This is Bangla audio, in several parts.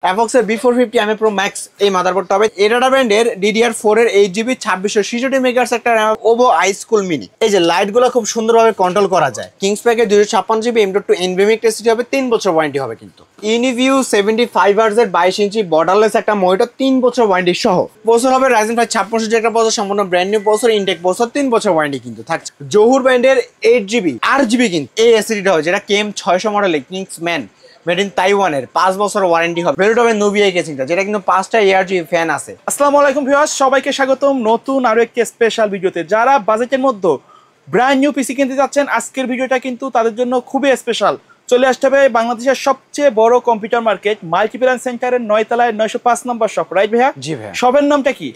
অ্যাভক্সের B450 আমি প্রো ম্যাক্স এই মাদারবোর্ডটা হবে। এডাটা ব্র্যান্ডের DDR4 এর 8GB 2666 মেগাহার্টজ একটা ওভো আইস্কুল মিনি। এই যে লাইটগুলো খুব সুন্দরভাবে কন্ট্রোল করা যায়। Kings প্যাকের 256GB M.2 NVMe tasty হবে, 3 বছর ওয়ারেন্টি হবে কিন্তু। ইউনিভিউ 75 Hz এর 22 ইঞ্চি বর্ডারলেস একটা মনিটর, 3 বছর ওয়ারেন্টি সহ। প্রসেসর হবে Ryzen 5 5600 একটা প্রসেসর, সম্পূর্ণ brand new processor, intact processor, 3 বছর ওয়ারেন্টি কিন্তু থাকছে। জহুর ব্র্যান্ডের 8GB 8GB কিন্তু এই এসএসডিটা হবে, যেটা KM 600 মডেলের কিংসম্যান মেড ইন তাইওয়ানের, 5 বছর ওয়ারেন্টি হবে। বেলুট হবে নোভিয়া কেসিংটা, যেটা কিন্তু 5টা এআরজি ফ্যান আছে। আসসালামু আলাইকুম ভিউয়ার্স, সবাইকে স্বাগতম নতুন আরো একটি স্পেশাল ভিডিওতে। যারা বাজেটের মধ্যে ব্র্যান্ড নিউ পিসি কিনতে যাচ্ছেন, আজকের ভিডিওটা কিন্তু তাদের জন্য খুবই স্পেশাল। চলে আসতে হবে বাংলাদেশের সবচেয়ে বড় কম্পিউটার মার্কেট মাল্টিপ্ল্যান সেন্টারের 9 তলায় 905 নম্বর শপ, রাইট ভাইয়া? জি ভাইয়া। শপের নামটা কি?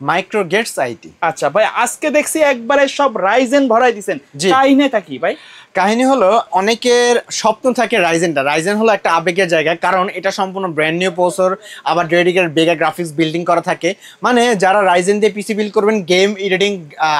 Micro Gates IT. আচ্ছা ভাই, আজকে দেখছি একবারে সব রাইজেন ভরাই দিবেন, কাহিনীটা কি ভাই? কাহিনী হলো, অনেকের স্বপ্ন থাকে রাইজেনটা। রাইজেন হলো একটা আবেগের জায়গা, কারণ এটা সম্পূর্ণ ব্র্যান্ড নিউ প্রসেসর, আবার ডেডিকেটেড বেগা গ্রাফিক্স বিল্ডিং করা থাকে। মানে যারা রাইজেন দিয়ে পিসি বিল্ড করবেন, গেম এডিটিং,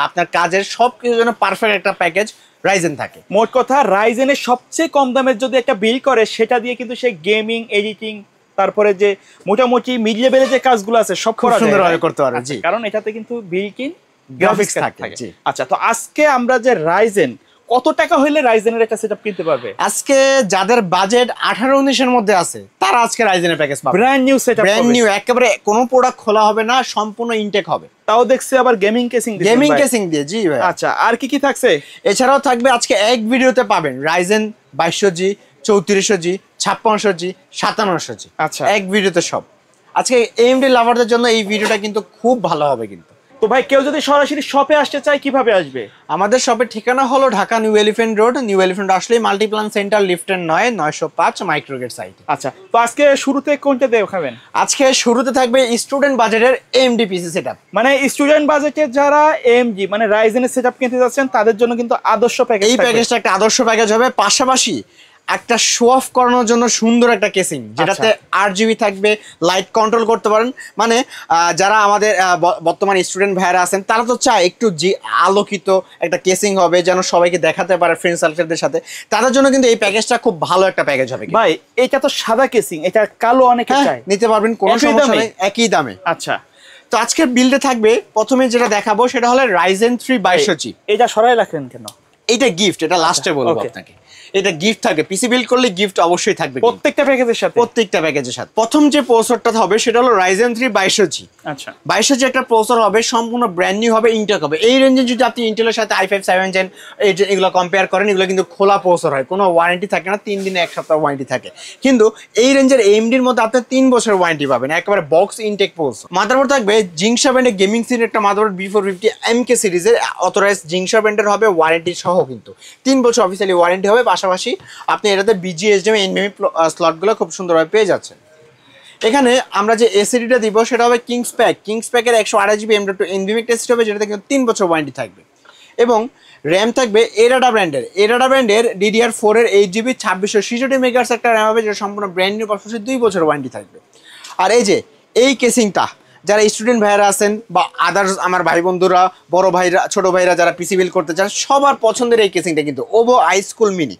আপনার কাজের সব কিছুর জন্য পারফেক্ট একটা প্যাকেজ রাইজেন থাকে। মোট কথা, রাইজেনের সবচেয়ে কম দামের যদি একটা বিল্ড করে, সেটা দিয়ে কিন্তু সে গেমিং, এডিটিং, তারপরে যে মোটামুটি মিড লেভেলের যে কাজগুলো আছে সব খুব সুন্দরভাবে করতে পারবে। জি, কারণ এটাতে কিন্তু বিল্ট ইন গ্রাফিক্স থাকে। জি। আচ্ছা, তো আজকে আমরা যে রাইজেন, কত টাকা হইলে রাইজেনের একটা সেটআপ কিনতে পারবে? আজকে যাদের বাজেট 18-19 এর মধ্যে আছে, তারা আজকে রাইজেনের প্যাকেজ পাবে। Brand new setup, brand new, একেবারে কোনো প্রোডাক্ট খোলা হবে না, সম্পূর্ণ ইনটেক হবে। তাও দেখছি আবার গেমিং কেসিং দিবেন। গেমিং কেসিং দিয়ে, জি ভাই। আচ্ছা, আর কি কি থাকছে? এছাড়াও থাকবে আজকে এক ভিডিওতে পাবেন Ryzen 2200G, 3400G, 5600G, 5700G। আচ্ছা, এক ভিডিওতে সব। আজকে AMD লাভারদের জন্য এই ভিডিওটা কিন্তু খুব ভালো হবে কিন্তু। তো ভাই, কেউ যদি সরাসরি শপে আসতে চায় কিভাবে আসবে? আমাদের শপের ঠিকানা হলো Dhaka new elephant road. New elephant আসলেই মাল্টিপ্ল্যান সেন্টার, লিফটের 905 মাইক্রোগেট সাইট। আচ্ছা, তো আজকে শুরুতে কোনটা দেখাবেন? আজকে শুরুতে থাকবে স্টুডেন্ট বাজেটের AMD পিসি সেটআপ। মানে স্টুডেন্ট বাজেটে যারা AMD মানে রাইজেনের সেটআপ কিনতে যাচ্ছেন, তাদের জন্য কিন্তু আদর্শ প্যাকেজ। এই প্যাকেজটা একটা আদর্শ প্যাকেজ হবে। পাশাপাশি একটা শো অফ করানোর জন্য সুন্দর একটা কেসিং, যেটাতে 8GB থাকবে, লাইট কন্ট্রোল করতে পারেন। মানে যারা আমাদের বর্তমান স্টুডেন্ট ভাইরা আছেন, তারা তো চায় একটু আলোকিত একটা কেসিং হবে, যেন সবাইকে দেখাতে পারে ফ্রেন্ড সার্কেলদের সাথে। তাদের জন্য কিন্তু এই প্যাকেজটা খুব ভালো একটা প্যাকেজ হবে ভাই। এটা তো সাদা কেসিং, এটা কালো অনেকে চায়, নিতে পারবেন, কোনো সমস্যা নেই, একই দামে। আচ্ছা, তো আজকের বিল্ডে থাকবে, প্রথমে যেটা দেখাবো সেটা হলো Ryzen 3 2200G। এটা সরাই রাখলেন কেন? এটা গিফট, এটা লাস্টে বলবো আপনাকে। এটা গিফট থাকবে, পিসি বিল্ড করলে গিফট অবশ্যই থাকবে প্রত্যেকটা প্যাকেজের সাথে। প্রত্যেকটা প্যাকেজের সাথে। প্রথম যে প্রসেসরটা হবে সেটা হলো Ryzen 3 2200G। আচ্ছা, 2200G একটা প্রসেসর হবে, সম্পূর্ণ ব্র্যান্ড নিউ হবে, ইন্টেক হবে। এই রেঞ্জে যদি আপনি ইন্টেলের সাথে i5 7 Gen এগুলো কম্পেয়ার করেন, এগুলো কিন্তু খোলা প্রসেসর হয়, কোনো ওয়ারেন্টি থাকে না, 3 দিনে 1 সপ্তাহ ওয়ারেন্টি থাকে। কিন্তু এই রেঞ্জের AMDর মধ্যে আপনি 3 বছর ওয়ারেন্টি পাবেন, একেবারে বক্স ইনটেক প্রসেসর। মাদারবোর্ড থাকবে জিংসা ব্র্যান্ডের গেমিং সিরিজের একটা মাদারবোর্ড, B450 MK সিরিজের অথরাইজ জিংসা ব্র্যান্ডের হবে, ওয়ারেন্টি সহ কিন্তু 3 বছর অফিসিয়ালি ওয়ারেন্টি হবে। পাশাপাশি আপনি এটাতে BGA NVMe স্লটগুলো খুব সুন্দরভাবে পেয়ে যাচ্ছেন। এখানে আমরা যে এসএসডিটা দিব সেটা হবে Kings প্যাকের 128GB M.2 NVMe test হবে, যেটাতে কিন্তু 3 বছর ওয়ারেন্টি থাকবে। এবং র্যাম থাকবে এডাটা ব্র্যান্ডের DDR4 এর 8GB 2666 মেগাহার্টজ একটা র্যাম হবে, যেটা সম্পূর্ণ ব্র্যান্ড নিউ, পাশাপাশি 2 বছর ওয়ারেন্টি থাকবে। আর এই যে এই কেসিংটা, যারা স্টুডেন্ট ভাইরা আছেন বা আদার্স আমার ভাই বন্ধুরা, বড় ভাইরা, ছোট ভাইরা যারা পিসি বিল্ড করতে চান, সবার পছন্দের এই কেসিংটা কিন্তু ওভো আইস্কুল মিনি।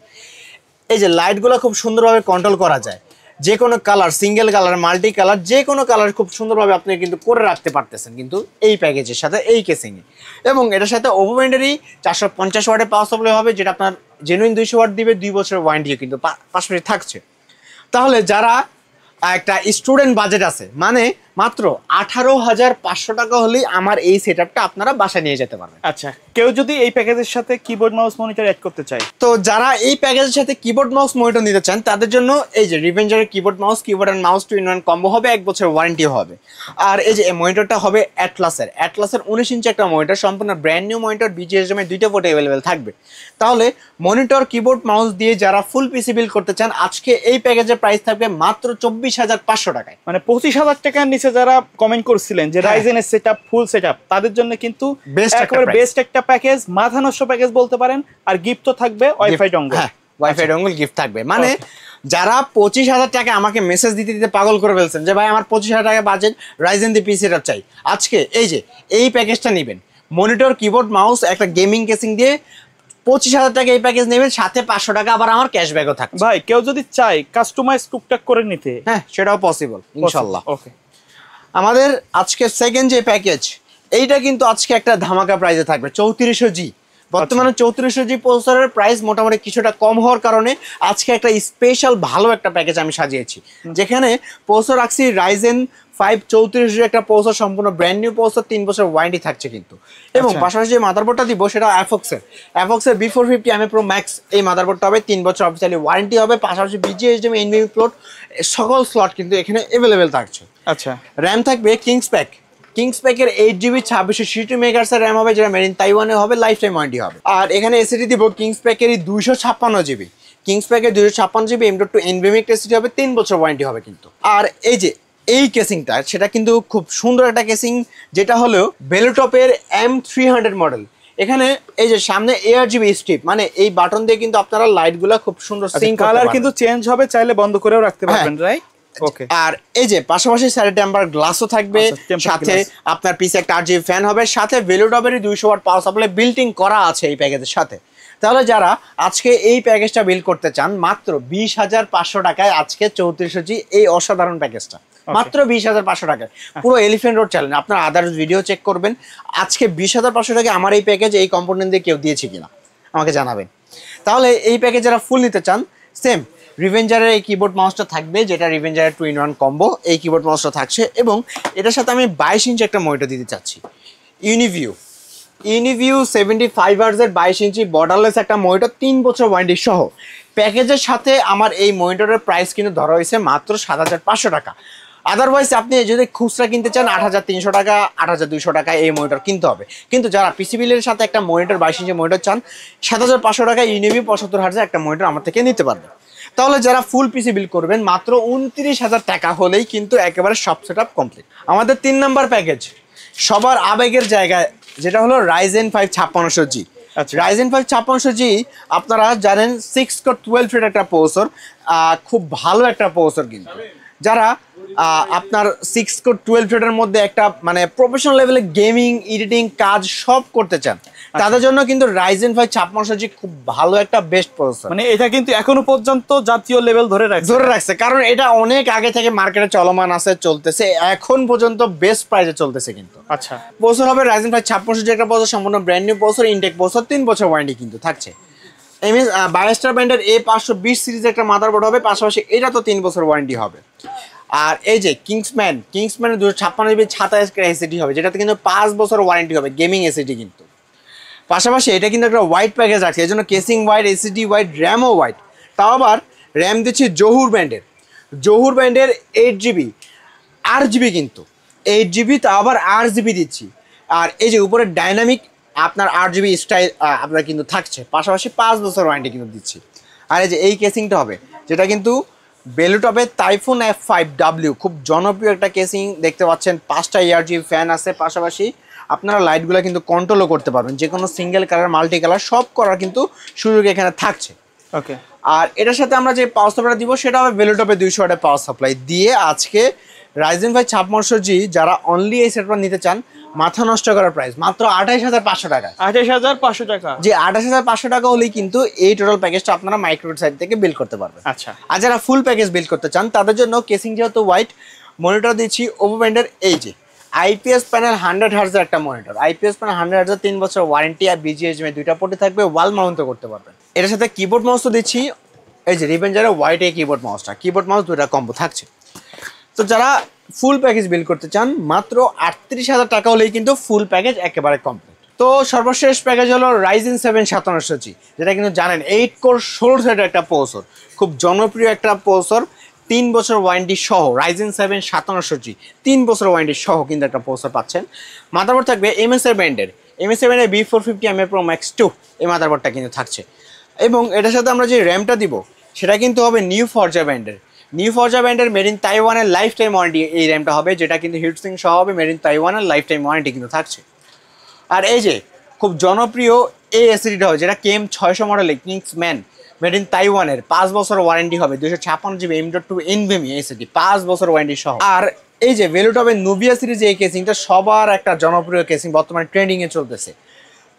এই যে লাইটগুলো খুব সুন্দরভাবে কন্ট্রোল করা যায়, যে কোনো colour, single colour, multi colour, যে কোনো কালার খুব সুন্দরভাবে আপনি কিন্তু করে রাখতে পারতেছেন কিন্তু এই প্যাকেজের সাথে, এই কেসিংয়ে। এবং এটার সাথে ওভো ব্র্যান্ডেরই 450 ওয়াটের পাওয়ার সাপ্লাই হবে, যেটা আপনার জেনুইন 200 ওয়াট দিবে, 2 বছরের ওয়ারেন্টিও কিন্তু পাশাপাশি থাকছে। তাহলে যারা একটা স্টুডেন্ট বাজেট আছে, মানে মাত্র 18,500 টাকা হলেই আমার এই সেটআপটা আপনারা বাসায় নিয়ে যেতে পারবেন। আচ্ছা, কেউ যদি এই প্যাকেজের সাথে কিবোর্ড মাউস মনিটর অ্যাড করতে চায়, তো যারা এই প্যাকেজের সাথে কিবোর্ড মাউস মনিটর নিতে চান, তাদের জন্য এই যে রিভেঞ্জারের keyboard and mouse 2-in-1 combo হবে, 1 বছর ওয়ারেন্টি হবে। আর এই যে মনিটরটা হবে অ্যাটলাসের 19 ইঞ্চি একটা মনিটর, সম্পূর্ণ ব্র্যান্ড নিউ মনিটর, BGA দুইটা পোর্ট অ্যাভেলেবেল থাকবে। তাহলে মনিটর, কিবোর্ড, মাউস দিয়ে যারা ফুল পিসি বিল্ড করতে চান, আজকে এই প্যাকেজের প্রাইস থাকবে মাত্র 24,500 টাকায়। মানে 25,000 টাকার নিচে যারা কমেন্ট করছিলেন যে রাইজেনের সেটআপ, ফুল সেটআপ, তাদের জন্য কিন্তু বেস্ট একটা প্যাকেজ, মাথা নষ্ট প্যাকেজ বলতে পারেন। আর গিফট তো থাকবে ওয়াইফাই ডঙ্গল। হ্যাঁ, ওয়াইফাই ডঙ্গল গিফট থাকবে। মানে যারা 25,000 টাকা আমাকে মেসেজ দিতে দিতে পাগল করে ফেলছেন যে ভাই আমার 25,000 টাকা বাজেট, রাইজেন দিয়ে পিসি সেটআপ চাই, আজকে এই যে এই প্যাকেজটা নেবেন, মনিটর, কিবোর্ড, মাউস, একটা গেমিং কেসিং দিয়ে 25,000 টাকা এই প্যাকেজ নেবেন, সাথে 500 টাকা আবার আমার ক্যাশব্যাকও থাকছে। ভাই কেউ যদি চায় কাস্টমাইজ টুকটাক করে নিতে, হ্যাঁ সেটাও পসিবল ইনশাল্লাহ। ওকে, আমাদের আজকে সেকেন্ড যে প্যাকেজ, এইটা কিন্তু আজকে একটা ধামাকা প্রাইসে থাকবে 3400G। বর্তমানে 3400G প্রসেসরের প্রাইস মোটামুটি কিছুটা কম হওয়ার কারণে আজকে একটা স্পেশাল ভালো একটা প্যাকেজ আমি সাজিয়েছি, যেখানে প্রসেসর রাখছি রাইজেন 5 3400G একটা প্রসেসর, সম্পূর্ণ ব্র্যান্ড নিউ প্রসেসর, 3 বছর ওয়ারেন্টি থাকছে কিন্তু। এবং পাশাপাশি যে মাদারবোর্ডটা দিব সেটা অ্যাফক্সের B450 MA Pro Max এই মাদারবোর্ডটা হবে, 3 বছর অফিসিয়ালি ওয়ারেন্টি হবে। পাশাপাশি BGA HDMI NVMe পোর্ট সকল স্লট কিন্তু এখানে অ্যাভেলেবেল থাকছে। আচ্ছা, র্যাম থাকবে কিংসপ্যাকের 8GB 2660 মেগাহার্টজ র্যাম হবে, যেটা মেড ইন তাইওয়ানে হবে, লাইফ টাইম ওয়ারেন্টি হবে। আর এখানে এসএসডি দিব কিংসপ্যাকেরই 256GB, কিংসপ্যাকের 256GB M.2 NVMe SSD হবে, 3 বছর ওয়ারেন্টি হবে কিন্তু। আর এই যে এই কেসিংটা, সেটা কিন্তু খুব সুন্দর একটা কেসিং, যেটা হলো বেলোটপের M300 মডেল। এখানে এই যে সামনে ARGB স্ট্রিপ, মানে এই বাটন দিয়ে কিন্তু আপনারা লাইটগুলো খুব সুন্দর সিঙ্ক করতে পারবেন। কালার কিন্তু চেঞ্জ হবে, চাইলে বন্ধ করেও রাখতে পারবেন, রাইট? ওকে। আর এই যে পাশাপাশি সাইড টেম্পার গ্লাসও থাকবে, সাথে আপনার পিছে একটা RGB ফ্যান হবে, সাথে বেলোটপেরই 200 watt power supply built in করা আছে এই প্যাকেজের সাথে। তাহলে যারা আজকে এই প্যাকেজটা বিল করতে চান, মাত্র 20,500 টাকায় আজকে 3400G এই অসাধারণ প্যাকেজটা, মাত্র 20,500 টাকায় পুরো এলিফ্যান্ট রোড চ্যালেঞ্জ। আপনার আদার্স ভিডিও চেক করবেন, আজকে 20,500 টাকায় আমার এই প্যাকেজ এই কম্পোনেন্ট দিয়ে কেউ দিয়েছে কিনা আমাকে জানাবেন। তাহলে এই প্যাকেজ যারা ফুল নিতে চান, সেম রিভেঞ্জারের এই কিবোর্ড মাউসটা থাকবে, যেটা রিভেঞ্জারের 2-in-1 কম্বো, এই কিবোর্ড মাউসটা থাকছে। এবং এটার সাথে আমি 22 ইঞ্চি একটা মনিটর দিতে চাচ্ছি, ইউনিভিউ 75 হার্জের 22 ইঞ্চি বর্ডারলেস একটা মনিটর, 3 বছর ওয়ারেন্টি সহ। প্যাকেজের সাথে আমার এই মনিটরের প্রাইস কিন্তু ধরা হয়েছে মাত্র 7,500 টাকা। আদারওয়াইজ আপনি যদি খুচরা কিনতে চান 8,300 টাকা 8,200 টাকা এই মনিটর কিনতে হবে। কিন্তু যারা পিসি বিলের সাথে একটা মনিটর 22 ইঞ্চি মনিটর চান, 7,500 টাকা ইউনিভিউ 75 হার্জের একটা মনিটর আমার থেকে নিতে পারবে। তাহলে যারা ফুল পিসি বিল করবেন, মাত্র 29,000 টাকা হলেই কিন্তু একেবারে সব সেট আপ কমপ্লিট। আমাদের 3 নাম্বার প্যাকেজ, সবার আবেগের জায়গায়, যেটা হলো রাইজেন 5 5600G। রাইজেন 5 5600G আপনারা জানেন 6 কোর 12 থ্রেড একটা প্রসেসর, খুব ভালো একটা প্রসেসর কিন্তু। যারা আপনার 6 কোর 12 থ্রেডের মধ্যে একটা মানে প্রফেশনাল লেভেলে গেমিং এডিটিং কাজ সব করতে চান, তাদের জন্য কিন্তু রাইজেন 5 5600G খুব ভালো একটা বেস্ট প্রসেসর। মানে এটা কিন্তু এখনো পর্যন্ত জাতীয় লেভেল ধরে রাখছে, কারণ এটা অনেক আগে থেকে মার্কেটে চলমান আছে, চলতেছে, এখন পর্যন্ত বেস্ট প্রাইসে চলতেছে কিন্তু। আচ্ছা, প্রসেসর হবে রাইজেন 5 5600G একটা প্রসেসর, সম্পূর্ণ brand new processor, intact processor, 3 বছর ওয়ারেন্টি কিন্তু থাকছে। বায়োস্টার ব্র্যান্ডের A520 সিরিজের একটা মাদারবোর্ড হবে, পাশাপাশি এটা তো 3 বছর ওয়ারেন্টি হবে। আর এই যে কিংসম্যানের 256GB 27 এসএসডি হবে, যেটাতে কিন্তু 5 বছর ওয়ারেন্টি হবে, গেমিং এসএসডি কিন্তু। পাশাপাশি এটা কিন্তু একটা হোয়াইট প্যাকেজ আছে, এই জন্য কেসিং হোয়াইট, এসএসডি হোয়াইট, র্যামও হোয়াইট। তাও আবার র্যাম দিচ্ছি জহুর ব্র্যান্ডের 8GB 8GB কিন্তু 8GB, তাও আবার 8GB দিচ্ছি। আর এই যে উপরে ডাইনামিক আপনার 8GB স্টাইল আপনার কিন্তু থাকছে, পাশাপাশি 5 বছর ওয়ারেন্টি কিন্তু দিচ্ছি। আর এই যে এই কেসিংটা হবে, যেটা কিন্তু বেলোটপের টাইফুন F5W, খুব জনপ্রিয় একটা কেসিং দেখতে পাচ্ছেন। 5টা ARGB ফ্যান আছে, পাশাপাশি আপনারা লাইটগুলো কিন্তু কন্ট্রোলও করতে পারবেন, যে কোনো সিঙ্গেল কালার মাল্টি কালার সব করার কিন্তু সুযোগ এখানে থাকছে। ওকে। আর এটার সাথে আমরা যে পাওয়ার সাপ্লাই দিব, সেটা হবে বেলোটপের 200 ওয়াটের পাওয়ার সাপ্লাই দিয়ে আজকে রাইজেন 5 5600G যারা অনলি এই সেটটা নিতে চান, মাথা নষ্ট করার প্রাইস মাত্র 28,500 টাকা। 28,500 টাকা, যে 28,500 টাকা হলেই কিন্তু এই টোটাল প্যাকেজটা আপনারা মাইক্রোড সাইড থেকে বিল করতে পারবেন। আচ্ছা, আর যারা ফুল প্যাকেজ বিল করতে চান, তাদের জন্য কেসিং যেহেতু হোয়াইট, মনিটর দিচ্ছি ওপো ব্র্যান্ডের এই যে IPS প্যানেল 100 হার্জের একটা মনিটর, IPS প্যানেল 100 হার্জের, 3 বছর ওয়ারেন্টি, আর BGA HDMI 2টা পোর্টে থাকবে, ওয়াল মাউন্টও করতে পারবেন। এটার সাথে কিবোর্ড মাউস তো দিচ্ছি, এই যে রিভেঞ্জারের হোয়াইট এই কিবোর্ড মাউস 2টা কম্বো থাকছে। তো যারা ফুল প্যাকেজ বিল করতে চান, মাত্র 38,000 টাকা হলেই কিন্তু ফুল প্যাকেজ একেবারে কমপ্লিট। তো সর্বশেষ প্যাকেজ হলো রাইজেন 7 5700G, যেটা কিন্তু জানেন 8 কোর 16 থ্রেডের একটা প্রসেসর, খুব জনপ্রিয় একটা প্রসেসর, 3 বছর ওয়ারেন্টি সহ। রাইজেন 7 5700G 3 বছর ওয়ারেন্টি সহ কিন্তু একটা প্রসেসর পাচ্ছেন। মাদারবোর্ড থাকবে MSI ব্র্যান্ডের B450 MA Pro Max 2, এই মাদারবোর্ডটা কিন্তু থাকছে। এবং এটার সাথে আমরা যে র্যামটা দিব, সেটা কিন্তু হবে নিউ ফরজা ব্র্যান্ডের মেড ইন তাইওয়ানের লাইফ টাইম ওয়ারেন্টি এই র্যামটা হবে, যেটা কিন্তু হিটসিং সহ হবে, মেড ইন তাইওয়ানের লাইফ টাইম ওয়ারেন্টি কিন্তু থাকছে। আর এই যে খুব জনপ্রিয় এই এসএসডিটা হবে, যেটা KM 600 মডেলের কিংসম্যান, মেড ইন তাইওয়ানের, 5 বছর ওয়ারেন্টি হবে, 256GB M.2 NVMe এসএসডি, 5 বছর ওয়ারেন্টি সহ। আর এই যে বেলোটপের নুবিয়া সিরিজ এই কেসিংটা সবার একটা জনপ্রিয় কেসিং, বর্তমানে ট্রেন্ডিংয়ে চলতেছে।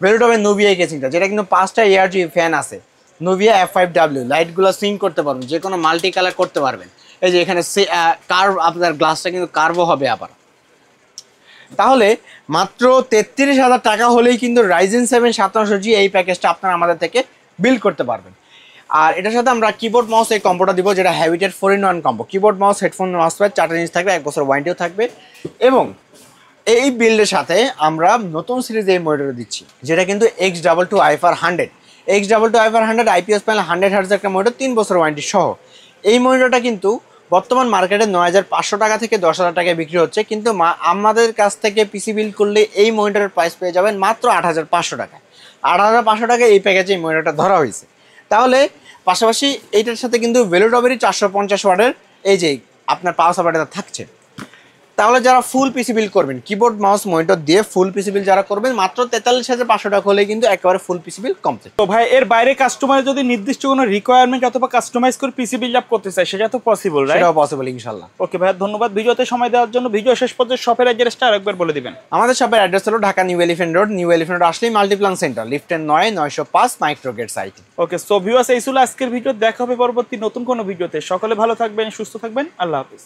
ভেলোটপের নোভিয়া কেসিংটা, যেটা কিন্তু 5টা এআরজি ফ্যান আছে, নোভিয়া F5W, লাইটগুলো সুইং করতে পারবেন, যে কোনো মাল্টি কালার করতে পারবেন। এই যে এখানে কার্ভ, আপনার গ্লাসটা কিন্তু কার্ভও হবে আবার। তাহলে মাত্র 33,000 টাকা হলেই কিন্তু Ryzen 7 5700G এই প্যাকেজটা আপনারা আমাদের থেকে বিল্ড করতে পারবেন। আর এটার সাথে আমরা কিবোর্ড মাউস এই কম্বোটা দিব, যেটা হ্যাবিটেড 4-in-1 combo. Keyboard mouse, headphone, mouse pad 4টা জিনিস থাকবে, 1 বছর ওয়ারেন্টিও থাকবে। এবং এই বিল্ডের সাথে আমরা নতুন সিরিজ এই মনিটর দিচ্ছি, যেটা কিন্তু X22 IFR 100, X22 IFR 100 IPS panel 100 Hz একটা মনিটর, 3 বছর ওয়ারেন্টি সহ। এই মনিটরটা কিন্তু বর্তমান মার্কেটে 9,500 টাকা থেকে 10,000 টাকায় বিক্রি হচ্ছে, কিন্তু আমাদের কাছ থেকে পিসি বিল্ড করলে এই মনিটরের প্রাইস পেয়ে যাবেন মাত্র 8,500 টাকায়। 8,500 টাকায় এই প্যাকেজে এই মনিটরটা ধরা হয়েছে। তাহলে পাশাপাশি এইটার সাথে কিন্তু ভেলোটপেরই 450 ওয়াটের এই যে আপনার পাওয়ার সাপ্লাইটা থাকছে। তাহলে যারা ফুল পিসি বিল্ড করবেন, কিবোর্ড মাউস মনিটর দিয়ে ফুল পিসি বিল্ড যারা করবেন, মাত্র 43,500 টাকা হলে কিন্তু একেবারে ফুল পিসি বিল্ড কমপ্লিট। তো ভাই এর বাইরে কাস্টমার যদি নির্দিষ্ট কোনো রিকোয়ারমেন্ট অথবা কাস্টমাইজ করে পিসি বিল্ড আপ করতে চায়, সেটা তো পসিবল, রাইট? সেটাও পসিবল ইনশাআল্লাহ। ওকে ভাই, ধন্যবাদ ভিডিওতে সময় দেওয়ার জন্য। ভিডিও শেষ পর্যন্ত শপের অ্যাড্রেসটা আরেকবার বলে দিবেন। আমাদের শপের অ্যাড্রেস হলো Dhaka new elephant road. New elephant road আসলেই মাল্টিপ্লান সেন্টার, লিফটের 9/905 মাইক্রোগেট সাইট। ওকে, সো ভিউয়ার্স, এই ছিল আজকের ভিডিও। দেখা হবে পরবর্তী নতুন কোনো ভিডিওতে। সকলে ভালো থাকবেন, সুস্থ থাকবেন, আল্লাহ হাফেজ।